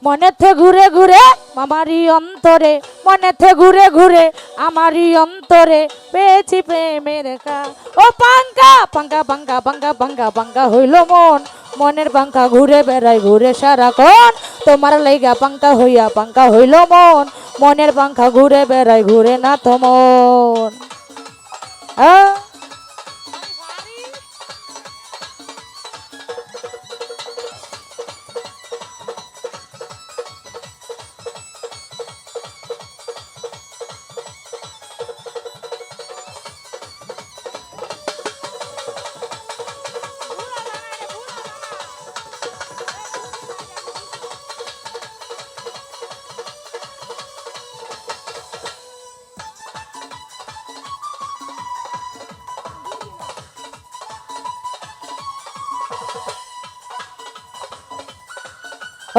মনেতে ঘুরে ঘুরে আমারই অন্তরে, মনেতে ঘুরে ঘুরে আমারই অন্তরে পেয়েছি প্রেমের কা। ও পাঙ্কা পাঙ্কা পাঙ্কা পাঙ্কা পাঙ্কা পাঙ্কা হইল মন, মনের পাঙ্কা ঘুরে বেড়াই ঘুরে সারাক্ষণ। তোমার লাইগা পাঙ্কা হইয়া পাঙ্কা হইল মন, মনের পাঙ্খা ঘুরে বেড়াই ঘুরে না তো মন।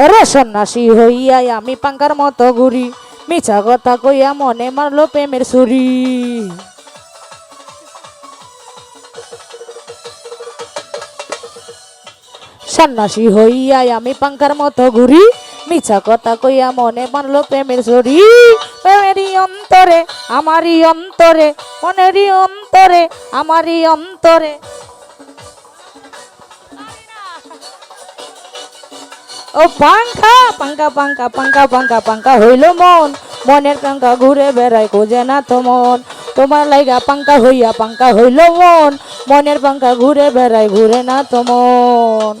ওরে সন্ন্যাসী হইয়া আমি পাঙ্কার মতো ঘুরি, মিছা কথা কইয়া মনে মারলো প্রেমের ছুরি। সন্ন্যাসী হইয়া আমি পাঙ্কার মতো ঘুরি, মিছা কথা কইয়া মনে মারলো প্রেমের ছুরি। প্রেমেরই অন্তরে আমারই অন্তরে, মনেরই অন্তরে আমারই অন্তরে। ও পাঙ্খা পাঙ্কা পাঙ্কা পাঙ্কা পাঙ্কা পাঙ্কা হইল মন, মনের পাঙ্কা ঘুরে বেড়াই খোঁজে না তো মন। তোমার লাইগা পাঙ্কা হইয়া পাঙ্কা হইল মন, মনের পাঙ্কা ঘুরে বেড়াই ঘুরে না তো মন।